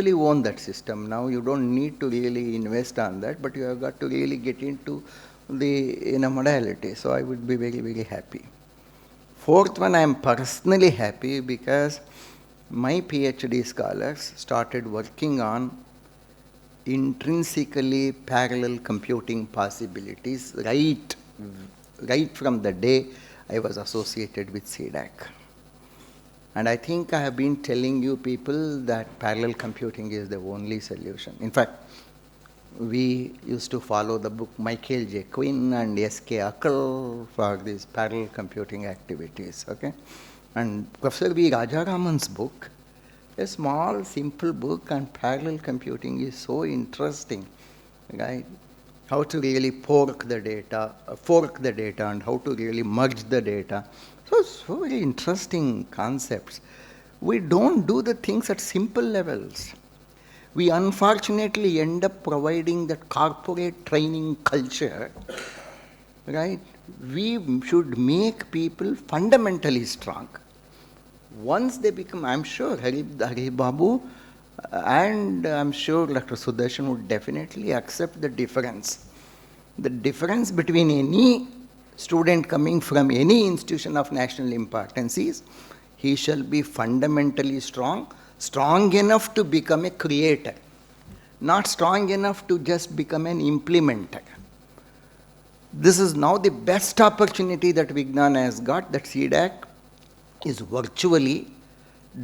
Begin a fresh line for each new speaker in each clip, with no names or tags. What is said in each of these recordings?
equally own that system. Now you don't need to really invest on that, but you have got to really get into the modality. So I would be very, very happy. Fourth one, I am personally happy because my PhD scholars started working on intrinsically parallel computing possibilities right from the day I was associated with CDAC. And I think I have been telling you people that parallel computing is the only solution. In fact, we used to follow the book Michael J. Quinn and S.K. Akal for these parallel computing activities, okay? And Professor V. Rajaraman's book, a small, simple book on parallel computing is so interesting, right? How to really fork the data and how to really merge the data. So very interesting concepts. We don't do the things at simple levels. We unfortunately end up providing that corporate training culture, right? We should make people fundamentally strong. Once they become, I'm sure Hari Babu and I'm sure Dr. Sudarshan would definitely accept the difference. The difference between any student coming from any institution of national importance is he shall be fundamentally strong enough to become a creator, not strong enough to just become an implementer. This is now the best opportunity that Vignan has got, that CDAC is virtually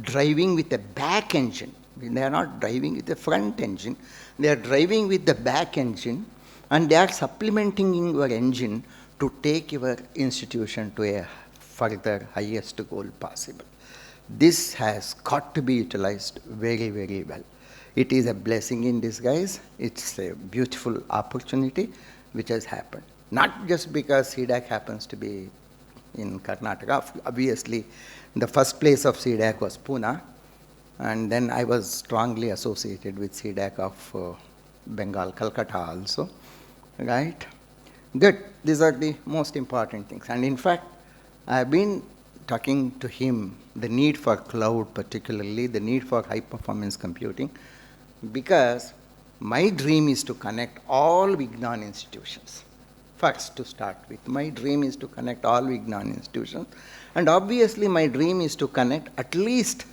driving with a back engine. They are not driving with a front engine. They are driving with the back engine, and they are supplementing your engine to take your institution to a further highest goal possible. This has got to be utilized very, very well. It is a blessing in disguise. It's a beautiful opportunity which has happened. Not just because CDAC happens to be in Karnataka. Obviously, the first place of CDAC was Pune, and then I was strongly associated with CDAC of Bengal, Calcutta also, right? Good. These are the most important things. And in fact, I have been talking to him the need for cloud, particularly the need for high-performance computing, because my dream is to connect all Vignan institutions. First, to start with, my dream is to connect all Vignan institutions, and obviously my dream is to connect at least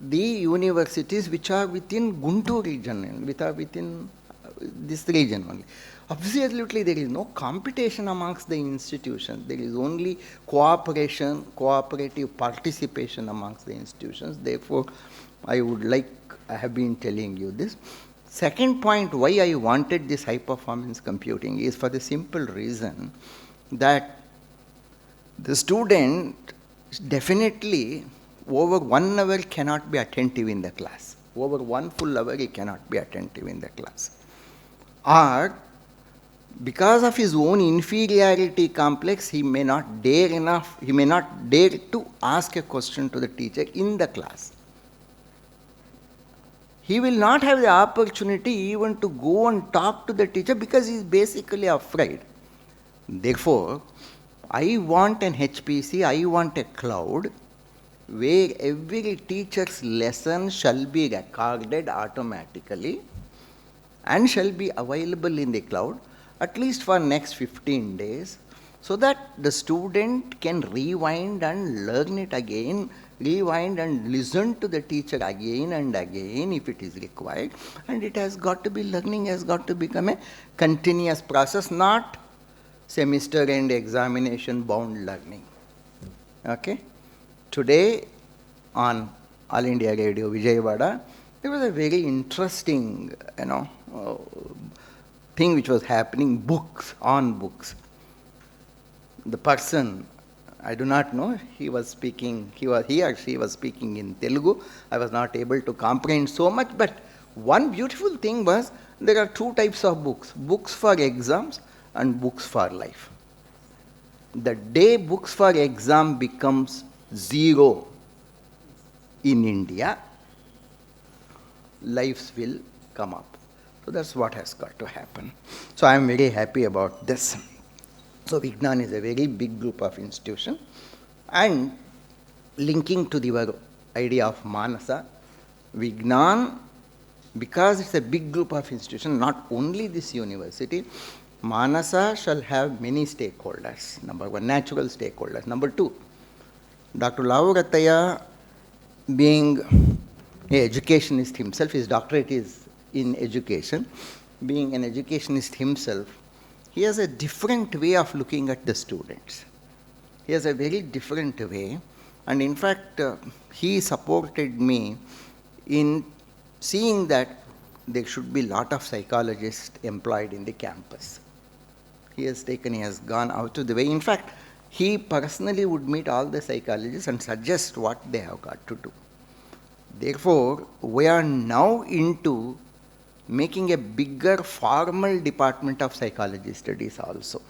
the universities which are within Guntur region, which are within this region only. Absolutely, there is no competition amongst the institutions. There is only cooperation, cooperative participation amongst the institutions. Therefore, I have been telling you this. Second point, why I wanted this high-performance computing is for the simple reason that the student definitely over 1 hour cannot be attentive in the class. Over 1 full hour he cannot be attentive in the class. Or because of his own inferiority complex, he may not dare to ask a question to the teacher in the class. He will not have the opportunity even to go and talk to the teacher because he is basically afraid. Therefore, I want an HPC, I want a cloud where every teacher's lesson shall be recorded automatically and shall be available in the cloud at least for next 15 days, so that the student can rewind and learn it again, rewind and listen to the teacher again and again if it is required. And it has got to be, learning has got to become a continuous process, not semester end examination bound learning. Okay? Today on All India Radio Vijayawada, there was a very interesting, thing which was happening, books. The person, I do not know, he or she was speaking in Telugu. I was not able to comprehend so much, but one beautiful thing was there are 2 types of books, books for exams and books for life. The day books for exam becomes 0 in India, lives will come up. So that's what has got to happen. So I am very happy about this. So Vignan is a very big group of institutions. And linking to the idea of Manasa, Vignan because it's a big group of institutions, not only this university, Manasa shall have many stakeholders. Number one, natural stakeholders. Number two, Dr. Lavurataya, being an educationist himself, his doctorate is in education, being an educationist himself, he has a different way of looking at the students. He has a very different way, and in fact, he supported me in seeing that there should be a lot of psychologists employed in the campus. He has gone out of the way. In fact, he personally would meet all the psychologists and suggest what they have got to do. Therefore, we are now into making a bigger formal department of psychology studies also.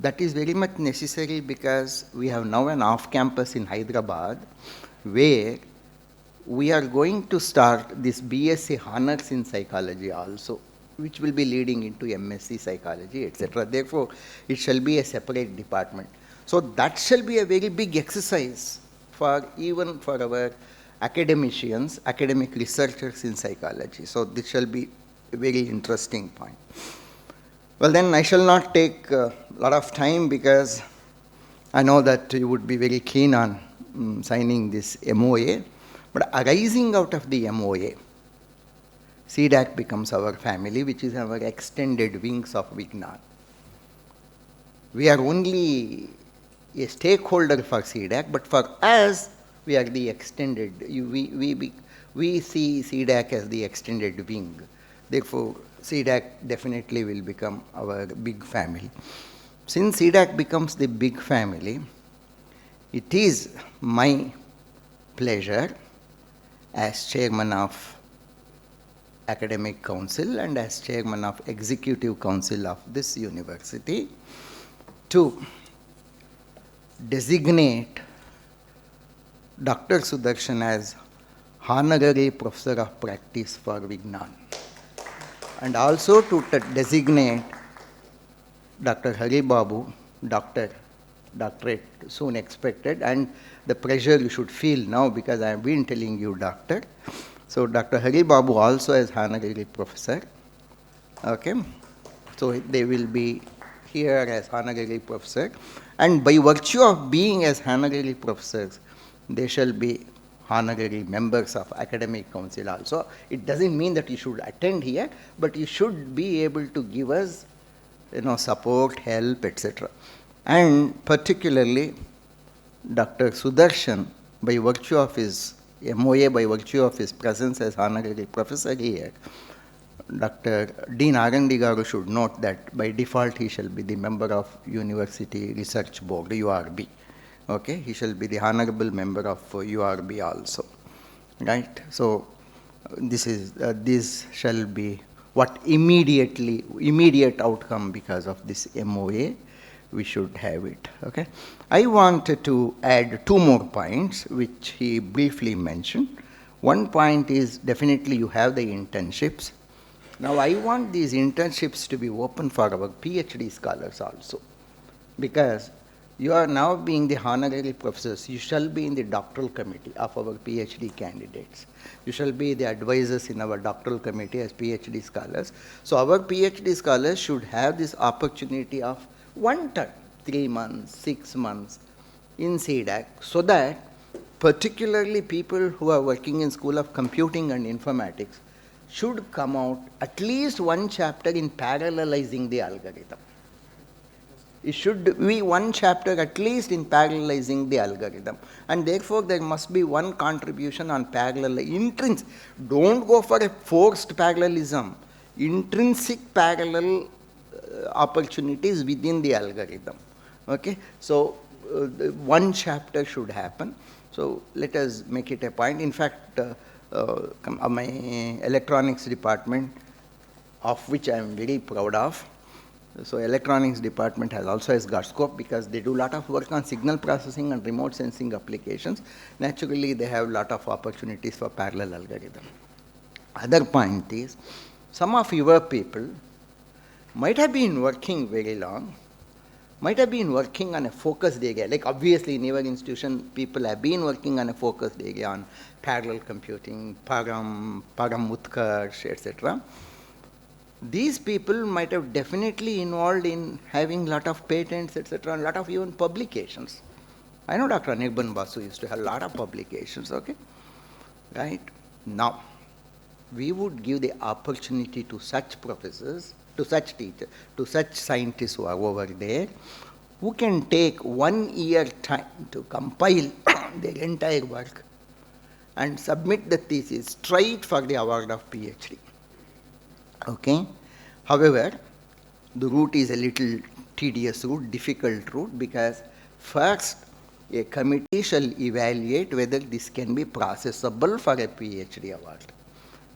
That is very much necessary because we have now an off-campus in Hyderabad where we are going to start this BSc Honors in Psychology also, which will be leading into MSc Psychology, etc. Therefore, it shall be a separate department. So that shall be a very big exercise for even for our academicians, academic researchers in psychology. So this shall be a very interesting point. Well, then I shall not take a lot of time because I know that you would be very keen on signing this MOA. But arising out of the MOA, CDAC becomes our family, which is our extended wings of Vignan. We are only a stakeholder for CDAC, but for us, we are the extended, we see CDAC as the extended wing. Therefore, CDAC definitely will become our big family. Since CDAC becomes the big family, it is my pleasure as chairman of Academic Council and as chairman of Executive Council of this university to designate Dr. Sudarshan as Honorary Professor of Practice for Vignan, and also to designate Dr. Hari Babu, doctorate soon expected, and the pressure you should feel now because I have been telling you doctor. So Dr. Hari Babu also as Honorary Professor. Okay, so they will be here as Honorary Professor, and by virtue of being as Honorary Professors, they shall be honorary members of Academic Council also. It doesn't mean that you should attend here, but you should be able to give us, support, help, etc. And particularly, Dr. Sudarshan, by virtue of his MOA, by virtue of his presence as honorary professor here, Dr. Dean R&D Garu should note that by default he shall be the member of University Research Board, URB. Okay, he shall be the honorable member of URB also, right? So this shall be what immediate outcome because of this MOA, we should have it, okay? I wanted to add two more points which he briefly mentioned. One point is definitely you have the internships. Now I want these internships to be open for our PhD scholars also, because you are now being the honorary professors. You shall be in the doctoral committee of our PhD candidates. You shall be the advisors in our doctoral committee as PhD scholars. So our PhD scholars should have this opportunity of one term, 3 months, 6 months in CDAC, so that particularly people who are working in School of Computing and Informatics should come out at least one chapter in parallelizing the algorithm. It should be one chapter at least in parallelizing the algorithm. And therefore, there must be one contribution on parallel. Don't go for a forced parallelism. Intrinsic parallel opportunities within the algorithm. Okay? So, one chapter should happen. So, let us make it a point. In fact, my electronics department, of which I am very proud of, so electronics department has got scope because they do a lot of work on signal processing and remote sensing applications. Naturally, they have a lot of opportunities for parallel algorithm. Other point is, some of your people might have been working very long, might have been working on a focused area. Like obviously in your institution, people have been working on a focused area on parallel computing, Param Utkarsh, etc. These people might have definitely involved in having lot of patents, etc., and lot of even publications. I know Dr. Anirban Basu used to have a lot of publications, okay? Right? Now, we would give the opportunity to such professors, to such teachers, to such scientists who are over there, who can take 1 year time to compile their entire work and submit the thesis straight for the award of PhD. Okay? However, the route is a little tedious route, difficult route, because first a committee shall evaluate whether this can be processable for a PhD award.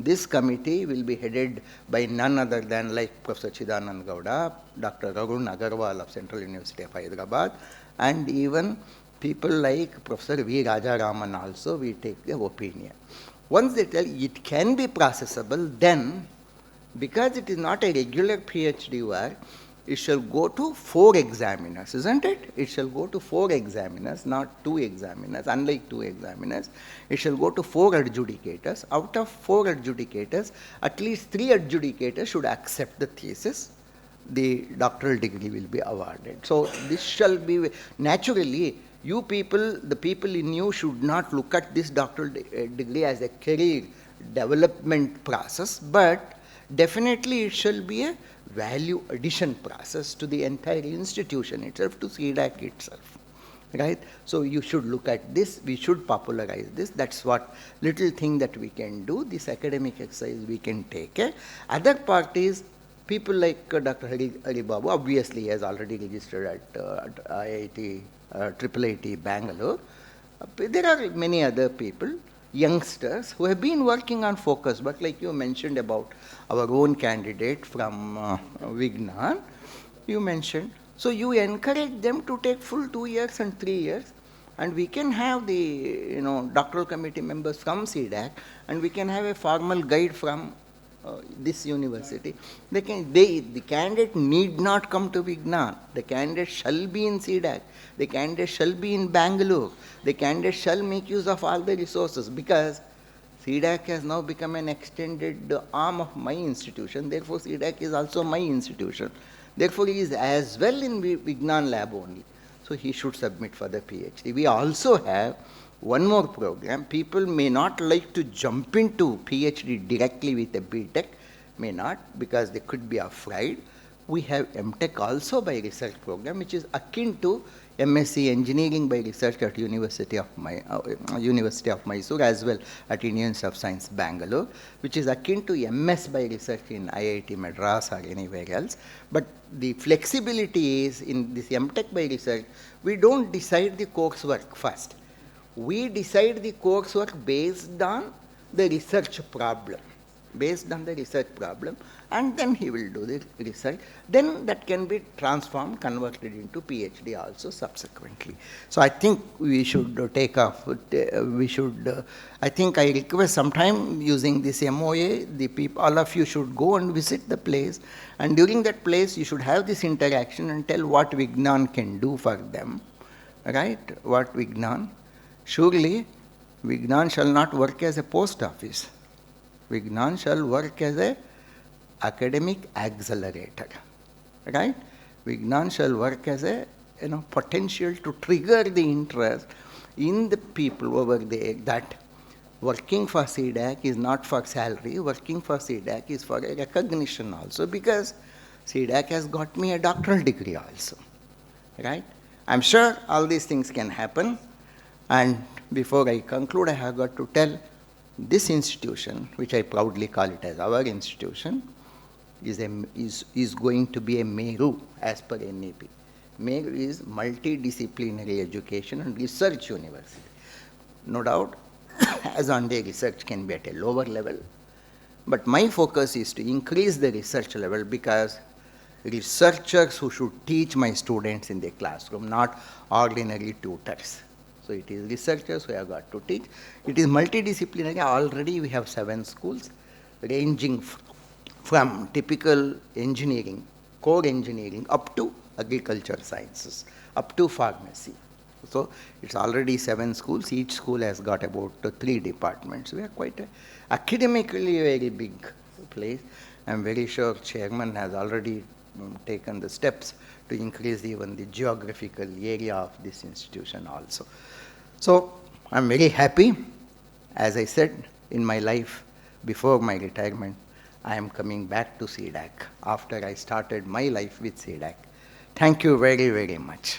This committee will be headed by none other than like Professor Chidanand Gowda, Dr. Arun Agarwal of Central University of Hyderabad, and even people like Professor V. Rajaraman also, we take their opinion. Once they tell it can be processable, then because it is not a regular PhD work, it shall go to 4 examiners, isn't it? It shall go to 4 examiners, not 2 examiners, unlike 2 examiners. It shall go to 4 adjudicators. Out of 4 adjudicators, at least 3 adjudicators should accept the thesis. The doctoral degree will be awarded. So this shall be, naturally, you people, the people in you should not look at this doctoral degree as a career development process, but definitely it shall be a value addition process to the entire institution itself, to CDAC itself, right? So you should look at this, we should popularize this. That's what little thing that we can do. This academic exercise we can take. Other part is people like Dr. Hari Babu, obviously he has already registered at IIT, IIIT Bangalore. There are many other people, youngsters who have been working on focus, but like you mentioned about our own candidate from Vignan, you mentioned. So you encourage them to take full 2 years and 3 years, and we can have the doctoral committee members from CDAC, and we can have a formal guide from this university. The candidate need not come to Vignan. The candidate shall be in CDAC. The candidate shall be in Bangalore. The candidate shall make use of all the resources, because CDAC has now become an extended arm of my institution. Therefore, CDAC is also my institution. Therefore, he is as well in Vignan lab only. So he should submit for the PhD. We also have one more program. People may not like to jump into PhD directly with a BTech, may not, because they could be afraid. We have MTech also by research program, which is akin to MSc Engineering by Research at University of Mysore, as well at Indian Institute of Science Bangalore, which is akin to MS by Research in IIT Madras or anywhere else. But the flexibility is in this MTech by Research, we don't decide the coursework first. We decide the coursework based on the research problem, and then he will do the research. Then that can be transformed, converted into PhD also subsequently. So I think we should take off. I think I request sometime using this MOA, the people, all of you should go and visit the place, and during that place you should have this interaction and tell what Vignan can do for them, right? What Vignan. Surely, Vignan shall not work as a post office. Vignan shall work as a academic accelerator, right? Vignan shall work as a potential to trigger the interest in the people over there, that working for CDAC is not for salary, working for CDAC is for a recognition also, because CDAC has got me a doctoral degree also, right? I'm sure all these things can happen. And before I conclude, I have got to tell this institution, which I proudly call it as our institution, is going to be a MERU as per NAP. MERU is multidisciplinary education and research university. No doubt, as on day research can be at a lower level, but my focus is to increase the research level, because researchers who should teach my students in the classroom, not ordinary tutors. So it is researchers who have got to teach. It is multidisciplinary. Already we have 7 schools, ranging from typical engineering, core engineering, up to
agriculture sciences, up to pharmacy. So it's already 7 schools. Each school has got about 3 departments. We are quite academically very big place. I'm very sure chairman has already taken the steps to increase even the geographical area of this institution also. So I'm very happy. As I said, in my life, before my retirement, I am coming back to CDAC after I started my life with CDAC. Thank you very, very much.